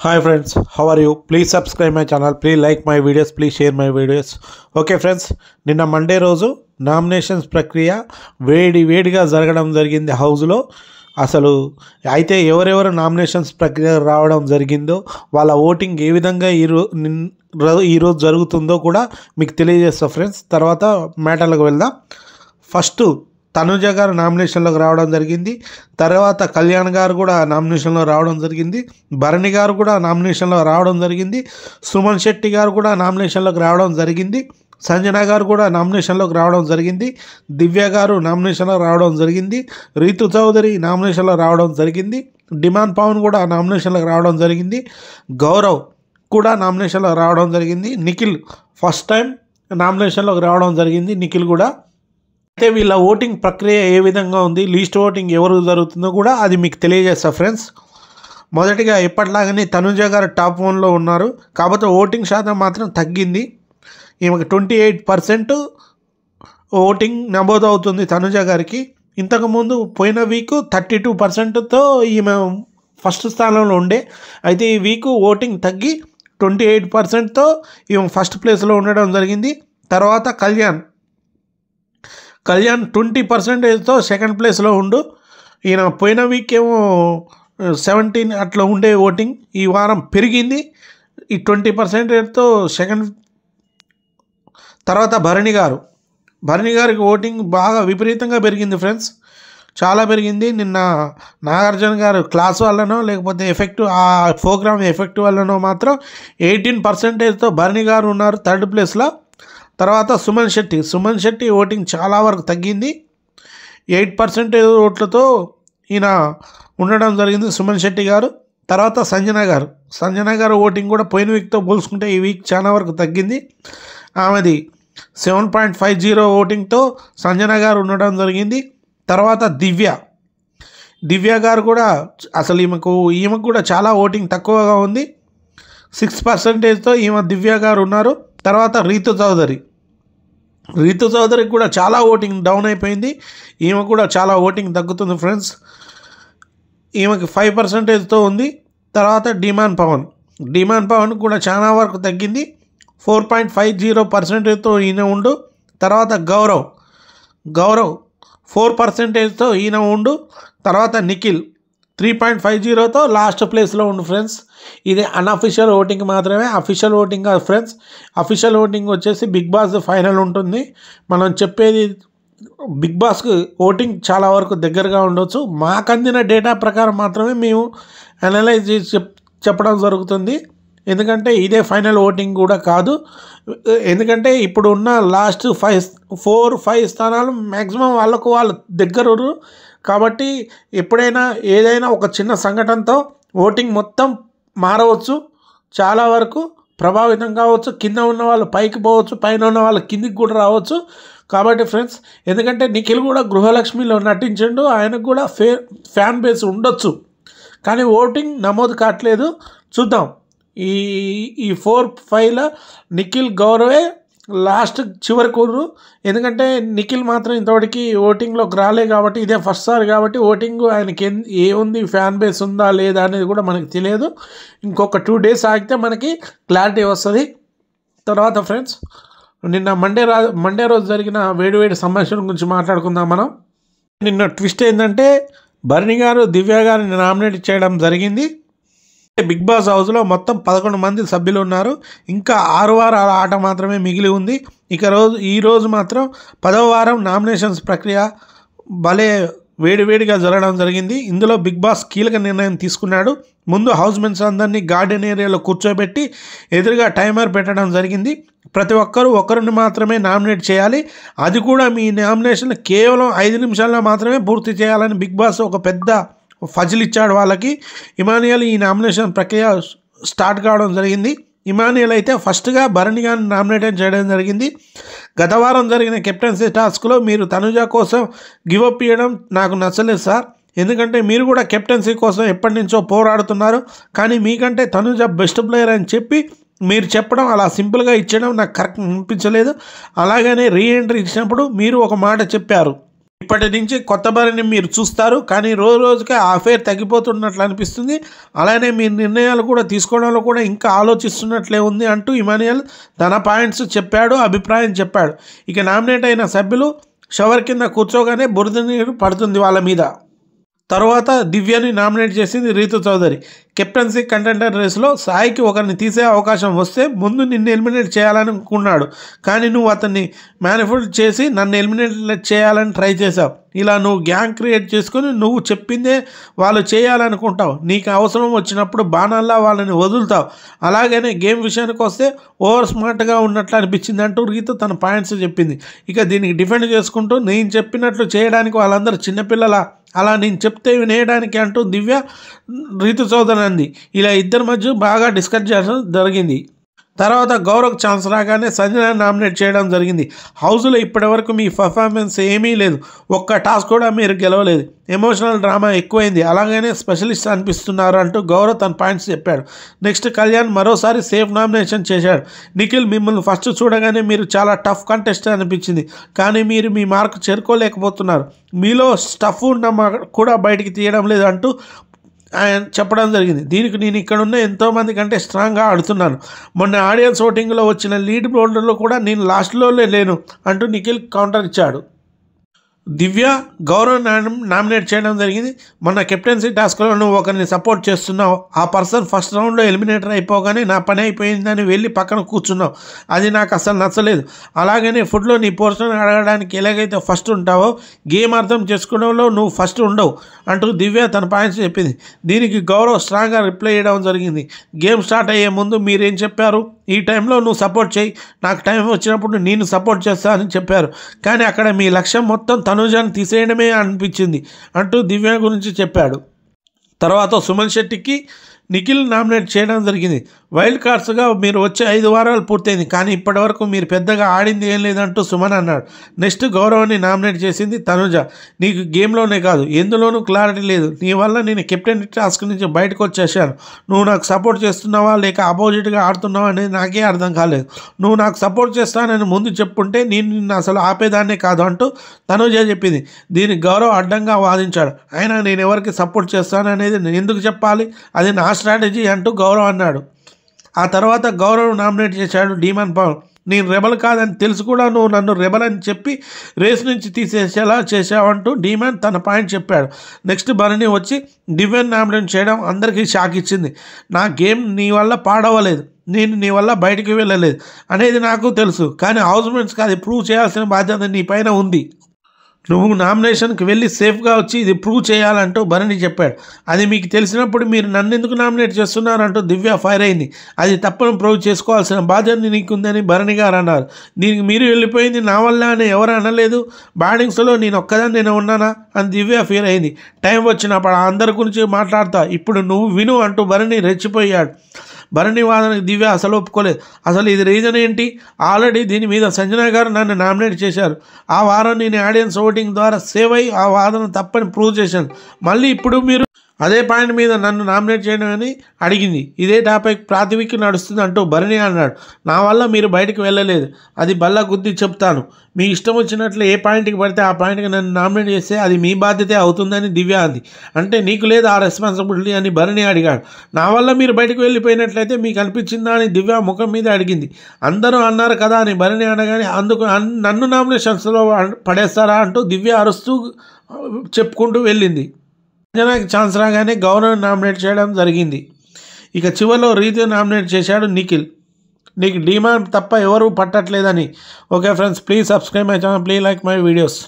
Hi friends, how are you? Please subscribe my channel. Please like my videos. Please share my videos. Okay friends, నిన్న Monday రోజు nominations ప్రక్రియ వేడిగా జరగడం జరిగింది హౌస్లో. అసలు అయితే ఎవరెవరు నామినేషన్స్ ప్రక్రియ రావడం జరిగిందో వాళ్ళ ఓటింగ్ ఏ విధంగా ఈరోజు జరుగుతుందో కూడా మీకు తెలియజేస్తా ఫ్రెండ్స్. తర్వాత మ్యాటర్లకు వెళ్దాం. ఫస్ట్ తనుజ గారు నామినేషన్లోకి రావడం జరిగింది. తర్వాత కళ్యాణ్ గారు కూడా నామినేషన్లో రావడం జరిగింది. భరణి గారు కూడా నామినేషన్లో రావడం జరిగింది. సుమన్ శెట్టి గారు కూడా నామినేషన్లోకి రావడం జరిగింది. సంజన గారు కూడా నామినేషన్లోకి రావడం జరిగింది. దివ్య గారు నామినేషన్లో రావడం జరిగింది. రీతు చౌదరి నామినేషన్లో రావడం జరిగింది. డిమాండ్ పవన్ కూడా నామినేషన్లోకి రావడం జరిగింది. గౌరవ్ కూడా నామినేషన్లో రావడం జరిగింది. నిఖిల్ ఫస్ట్ టైం నామినేషన్లోకి రావడం జరిగింది. నిఖిల్ కూడా. అయితే వీళ్ళ ఓటింగ్ ప్రక్రియ ఏ విధంగా ఉంది, లీస్ట్ ఓటింగ్ ఎవరు జరుగుతుందో కూడా అది మీకు తెలియజేస్తా ఫ్రెండ్స్. మొదటిగా ఎప్పటిలాగానే తనుజ గారు టాప్ 1లో ఉన్నారు. కాకపోతే ఓటింగ్ శాతం మాత్రం తగ్గింది. ఈమెకు 28% ఓటింగ్ నమోదు అవుతుంది తనుజ గారికి. ఇంతకుముందు పోయిన వీక్ 32%తో ఈమె ఫస్ట్ స్థానంలో ఉండే. అయితే ఈ వీక్ ఓటింగ్ తగ్గి 28%తో ఈమె ఫస్ట్ ప్లేస్లో ఉండడం జరిగింది. తర్వాత కళ్యాణ్ 20%తో సెకండ్ ప్లేస్లో ఉండు. ఈయన పోయిన వీక్ ఏమో 17 అట్లా ఉండే ఓటింగ్, ఈ వారం పెరిగింది ఈ 20%తో సెకండ్. తర్వాత భరణి గారికి ఓటింగ్ బాగా విపరీతంగా పెరిగింది ఫ్రెండ్స్, చాలా పెరిగింది. నిన్న నాగార్జున గారు క్లాస్ వల్లనో లేకపోతే ఆ ప్రోగ్రామ్ ఎఫెక్ట్ వల్లనో మాత్రం 18%తో భరణి గారు ఉన్నారు థర్డ్ ప్లేస్లో. తర్వాత సుమన్ శెట్టి ఓటింగ్ చాలా వరకు తగ్గింది. 8% ఓట్లతో ఈయన ఉండడం జరిగింది సుమన్ శెట్టి గారు. తర్వాత సంజన గారు ఓటింగ్ కూడా పోయిన వీక్తో పోల్చుకుంటే ఈ వీక్ చాలా వరకు తగ్గింది. ఆమెది 7.50 ఓటింగ్తో సంజన గారు ఉండడం జరిగింది. తర్వాత దివ్య గారు కూడా అసలు ఈమెకు కూడా చాలా ఓటింగ్ తక్కువగా ఉంది. 6%తో దివ్య గారు ఉన్నారు. తర్వాత రీతు చౌదరికి కూడా చాలా ఓటింగ్ డౌన్ అయిపోయింది. ఈమె కూడా చాలా ఓటింగ్ తగ్గుతుంది ఫ్రెండ్స్, ఈమెకి 5%తో ఉంది. తర్వాత డిమాండ్ పవన్ కూడా చాలా వరకు తగ్గింది. 4.50%తో ఈయన ఉండు. తర్వాత గౌరవ్ 4%తో ఈయన ఉండు. తర్వాత నిఖిల్ 3.50తో లాస్ట్ ప్లేస్లో ఉండు ఫ్రెండ్స్. ఇది అన్అఫీషియల్ ఓటింగ్ మాత్రమే, అఫీషియల్ ఓటింగ్ కాదు ఫ్రెండ్స్. అఫీషియల్ ఓటింగ్ వచ్చేసి బిగ్ బాస్ ఫైనల్ ఉంటుంది. మనం చెప్పేది బిగ్ బాస్కి ఓటింగ్ చాలా వరకు దగ్గరగా ఉండొచ్చు. మాకు అందిన డేటా ప్రకారం మాత్రమే మేము అనలైజ్ చేసి చెప్పడం జరుగుతుంది. ఎందుకంటే ఇదే ఫైనల్ ఓటింగ్ కూడా కాదు. ఎందుకంటే ఇప్పుడు ఉన్న లాస్ట్ 4-5 స్థానాలు మ్యాక్సిమం వాళ్ళు దగ్గర. కాబట్టి ఎప్పుడైనా ఏదైనా ఒక చిన్న సంఘటనతో ఓటింగ్ మొత్తం మారవచ్చు, చాలా వరకు ప్రభావితం కావచ్చు. కింద ఉన్న వాళ్ళు పైకి పోవచ్చు, పైన ఉన్న వాళ్ళు కిందికి కూడా రావచ్చు. కాబట్టి ఫ్రెండ్స్, ఎందుకంటే నిఖిల్ కూడా గృహలక్ష్మిలో నటించిండు, ఆయనకు కూడా ఫ్యాన్ బేస్ ఉండొచ్చు. కానీ ఓటింగ్ నమోదు కావట్లేదు. చూద్దాం. ఈ 4-5లో నిఖిల్ గౌరవే లాస్ట్ చివరికి. ఎందుకంటే నిఖిల్ మాత్రం ఇంతవరకు ఓటింగ్లోకి రాలే కాబట్టి, ఇదే ఫస్ట్ సారి కాబట్టి ఓటింగ్ ఆయనకి ఏముంది, ఫ్యాన్ బేస్ ఉందా లేదా అనేది కూడా మనకు తెలియదు. ఇంకొక 2 డేస్ ఆగితే మనకి క్లారిటీ వస్తుంది. తర్వాత ఫ్రెండ్స్, నిన్న మండే రోజు జరిగిన వేడి సమస్యల గురించి మాట్లాడుకుందాం మనం. నిన్న ట్విస్ట్ ఏంటంటే భరణి గారు దివ్య గారిని నామినేట్ చేయడం జరిగింది. బిగ్ బాస్ హౌస్లో మొత్తం 11 మంది సభ్యులు ఉన్నారు. ఇంకా 6 వారాల ఆట మాత్రమే మిగిలి ఉంది. ఈరోజు మాత్రం 10వ వారం నామినేషన్స్ ప్రక్రియ భలే వేడిగా జరగడం జరిగింది. ఇందులో బిగ్ బాస్ కీలక నిర్ణయం తీసుకున్నాడు. ముందు హౌస్ మెంట్స్ అందరినీ గార్డెన్ ఏరియాలో కూర్చోబెట్టి ఎదురుగా టైమర్ పెట్టడం జరిగింది. ప్రతి ఒక్కరూ ఒకరిని మాత్రమే నామినేట్ చేయాలి, అది కూడా మీ నామినేషన్ కేవలం 5 నిమిషాల్లో మాత్రమే పూర్తి చేయాలని బిగ్ బాస్ ఒక పెద్ద ఫజిల్ ఇచ్చాడు వాళ్ళకి. ఇమానియల్ ఈ నామినేషన్ ప్రక్రియ స్టార్ట్ కావడం జరిగింది. ఇమానియల్ అయితే ఫస్ట్గా భరణి గారిని నామినేట్ చేయడం జరిగింది. గత వారం జరిగిన కెప్టెన్సీ టాస్క్లో మీరు తనుజ కోసం గివప్ ఇవ్వడం నాకు నచ్చలేదు సార్. ఎందుకంటే మీరు కూడా కెప్టెన్సీ కోసం ఎప్పటి నుంచో పోరాడుతున్నారు, కానీ మీకంటే తనుజ బెస్ట్ ప్లేయర్ అని చెప్పి మీరు చెప్పడం, అలా సింపుల్గా ఇచ్చడం నాకు కరెక్ట్ అనిపించలేదు. అలాగనే రీఎంట్రీ ఇచ్చినప్పుడు మీరు ఒక మాట చెప్పారు, ఇప్పటి నుంచి కొత్త భరణి మీరు చూస్తారు, కానీ రోజు రోజుకి ఆ ఫేర్ తగ్గిపోతున్నట్లు అనిపిస్తుంది. అలానే మీ నిర్ణయాలు కూడా తీసుకోవడంలో కూడా ఇంకా ఆలోచిస్తున్నట్లే ఉంది అంటూ ఇమాన్యుయల్ తన పాయింట్స్ చెప్పాడు, అభిప్రాయం చెప్పాడు. ఇక నామినేట్ అయిన సభ్యులు షవర్ కింద కూర్చోగానే బురద నీరు పడుతుంది వాళ్ళ మీద. తర్వాత దివ్యని నామినేట్ చేసింది రీతు చౌదరి. కెప్టెన్సీ కంటెండర్ రేసులో సాయికి ఒకరిని తీసే అవకాశం వస్తే ముందు నిన్ను ఎలిమినేట్ చేయాలనుకున్నాడు, కానీ నువ్వు అతన్ని మ్యానిపులేట్ చేసి నన్ను ఎలిమినేట్ చేయాలని ట్రై చేశావు. ఇలా నువ్వు గ్యాంగ్ క్రియేట్ చేసుకుని నువ్వు చెప్పిందే వాళ్ళు చేయాలనుకుంటావు. నీకు అవసరం వచ్చినప్పుడు బాణాల్లా వాళ్ళని వదులుతావు. అలాగనే గేమ్ విషయానికి వస్తే ఓవర్ స్మార్ట్గా ఉన్నట్లు అనిపించింది అంటూ రీతు తన పాయింట్స్ చెప్పింది. ఇక దీనికి డిఫెండ్ చేసుకుంటూ నేను చెప్పినట్లు చేయడానికి వాళ్ళందరూ చిన్నపిల్లల, అలా నేను చెప్తే వినేయడానికి అంటూ దివ్య రీతు చౌదరి అంది. ఇలా ఇద్దరి మధ్య బాగా డిస్కస్ చేయడం జరిగింది. తర్వాత గౌరవ్ ఛాన్స్ రాగానే సంజన నామినేట్ చేయడం జరిగింది. హౌస్లో ఇప్పటివరకు మీ పర్ఫార్మెన్స్ ఏమీ లేదు, ఒక్క టాస్క్ కూడా మీరు గెలవలేదు, ఎమోషనల్ డ్రామా ఎక్కువైంది, అలాగనే స్పెషలిస్ట్ అనిపిస్తున్నారు అంటూ గౌరవ్ తన పాయింట్స్ చెప్పాడు. నెక్స్ట్ కళ్యాణ్ మరోసారి సేఫ్ నామినేషన్ చేశాడు. నిఖిల్ మిమ్మల్ని ఫస్ట్ చూడగానే మీరు చాలా టఫ్ కంటెస్ట్ అనిపించింది, కానీ మీరు మీ మార్కు చేరుకోలేకపోతున్నారు, మీలో స్టఫ్ ఉన్న కూడా బయటికి తీయడం లేదు అంటూ ఆయన చెప్పడం జరిగింది. దీనికి నేను ఇక్కడున్న ఎంతోమంది కంటే స్ట్రాంగ్గా ఆడుతున్నాను, మొన్న ఆడియన్స్ ఓటింగ్లో వచ్చిన లీడ్ బౌలర్లో కూడా నేను లాస్ట్లో లేను అంటూ నిఖిల్ కౌంటర్ ఇచ్చాడు. దివ్య గౌరవ్ నామినేట్ చేయడం జరిగింది. మొన్న కెప్టెన్సీ టాస్క్లో నువ్వు ఒకరిని సపోర్ట్ చేస్తున్నావు, ఆ పర్సన్ ఫస్ట్ రౌండ్లో ఎలిమినేటర్ అయిపోగానే నా పని అయిపోయిందని వెళ్ళి పక్కన కూర్చున్నావు, అది నాకు అసలు నచ్చలేదు. అలాగనే ఫుడ్లో నీ పోర్షన్ అడగడానికి ఎలాగైతే ఫస్ట్ ఉంటావో గేమ్ అర్థం చేసుకోవడంలో నువ్వు ఫస్ట్ ఉండవు అంటూ దివ్య తన పాయింట్స్ చెప్పింది. దీనికి గౌరవ్ స్ట్రాంగ్గా రిప్లై చేయడం జరిగింది. గేమ్ స్టార్ట్ అయ్యే ముందు మీరేం చెప్పారు, ఈ టైంలో నువ్వు సపోర్ట్ చేయి, నాకు టైం వచ్చినప్పుడు నేను సపోర్ట్ చేస్తానని చెప్పారు, కానీ అక్కడ మీ లక్ష్యం మొత్తం తనుజాని తీసేయడమే అనిపించింది అంటూ దివ్య గురించి చెప్పాడు. తర్వాత సుమన్ శెట్టికి నిఖిల్ నామినేట్ చేయడం జరిగింది. వైల్డ్ కార్డ్స్గా మీరు వచ్చే 5 వారాలు పూర్తయింది, కానీ ఇప్పటివరకు మీరు పెద్దగా ఆడింది ఏం లేదంటూ సుమన్ అన్నాడు. నెక్స్ట్ గౌరవాన్ని నామినేట్ చేసింది తనుజ. నీకు గేమ్లోనే కాదు ఎందులోనూ క్లారిటీ లేదు, నీ వల్ల నేను కెప్టెన్ టాస్క్ నుంచి బయటకు వచ్చేసాను, నువ్వు నాకు సపోర్ట్ చేస్తున్నావా లేక అపోజిట్గా ఆడుతున్నావా అనేది నాకే అర్థం కాలేదు, నువ్వు నాకు సపోర్ట్ చేస్తానని ముందు చెప్పుంటే నేను నిన్ను అసలు ఆపేదాన్నే కాదు అంటూ తనుజ చెప్పింది. దీనికి గౌరవ్ అడ్డంగా వాదించాడు. అయినా నేను ఎవరికి సపోర్ట్ చేస్తాననేది నేను ఎందుకు చెప్పాలి, అది నా స్ట్రాటజీ అంటూ గౌరవ్ అన్నాడు. ఆ తర్వాత గౌరవ్ నామినేట్ చేశాడు డీమన్ పవన్. నేను రెబల్ కాదని తెలుసు కూడా నువ్వు నన్ను రెబల్ అని చెప్పి రేస్ నుంచి తీసేసేలా చేశావంటూ డీమన్ తన పాయింట్ చెప్పాడు. నెక్స్ట్ భరణి వచ్చి దివ్యన్ నామినేట్ చేయడం అందరికీ షాక్ ఇచ్చింది. నా గేమ్ నీ వల్ల పాడవలేదు, నేను నీ వల్ల బయటికి వెళ్ళలేదు అనేది నాకు తెలుసు, కానీ హౌస్మెంట్స్కి అది ప్రూవ్ చేయాల్సిన బాధ్యత నీ పైన ఉంది, నువ్వు నామినేషన్కి వెళ్ళి సేఫ్గా వచ్చి ఇది ప్రూవ్ చేయాలంటూ భరణి చెప్పాడు. అది మీకు తెలిసినప్పుడు మీరు నన్ను ఎందుకు నామినేట్ చేస్తున్నారంటూ దివ్య ఫైర్ అయింది. అది తప్పని ప్రూవ్ చేసుకోవాల్సిన బాధ్యత నీకుందని భరణి గారు అన్నారు. దీనికి మీరు వెళ్ళిపోయింది నా వల్ల అని ఎవరు అనలేదు, బ్యాటింగ్స్లో నేను ఒక్కదాన్ని నేను ఉన్నానా అని దివ్య ఫీల్ అయింది. టైం వచ్చినప్పుడు అందరి గురించి మాట్లాడతా, ఇప్పుడు నువ్వు విను అంటూ భరణి రెచ్చిపోయాడు. భరణి వాదనకి దివ్య అసలు ఒప్పుకోలేదు. అసలు ఇది రీజన్ ఏంటి, ఆల్రెడీ దీని మీద సంజన గారు నన్ను నామినేట్ చేశారు, ఆ వారం నేను ఆడియన్స్ ఓటింగ్ ద్వారా సేవ్ అయ్యి ఆ వాదన తప్పని ప్రూవ్ చేశాను, మళ్ళీ ఇప్పుడు మీరు అదే పాయింట్ మీద నన్ను నామినేట్ చేయడం అని అడిగింది, ఇదే టాపిక్ ప్రాతివికి నడుస్తుంది అంటూ భరణి అన్నాడు. నా వల్ల మీరు బయటకు వెళ్ళలేదు, అది బల్ల గుద్ది చెప్తాను, మీ ఇష్టం వచ్చినట్లు ఏ పాయింట్కి పడితే ఆ పాయింట్కి నన్ను నామినేట్ చేస్తే అది మీ బాధ్యతే అవుతుందని దివ్య అంది. అంటే నీకు లేదు ఆ రెస్పాన్సిబిలిటీ అని భరణి అడిగాడు. నా వల్ల మీరు బయటకు వెళ్ళిపోయినట్లయితే మీకు అనిపించిందా అని దివ్య ముఖం మీద అడిగింది. అందరూ అన్నారు కదా అని భరణి అనగానే అందుకు నన్ను నామినేషన్స్లో పడేస్తారా అంటూ దివ్య అరుస్తూ చెప్పుకుంటూ వెళ్ళింది. సంజనాకి ఛాన్స్ రాగానే గౌరవ్ నామినేట్ చేయడం జరిగింది. ఇక చివరిలో రీతు నామినేట్ చేశాడు నిఖిల్. నీకు డిమాండ్ తప్ప ఎవరు పట్టట్లేదని. Okay friends, please subscribe my channel, please like my videos.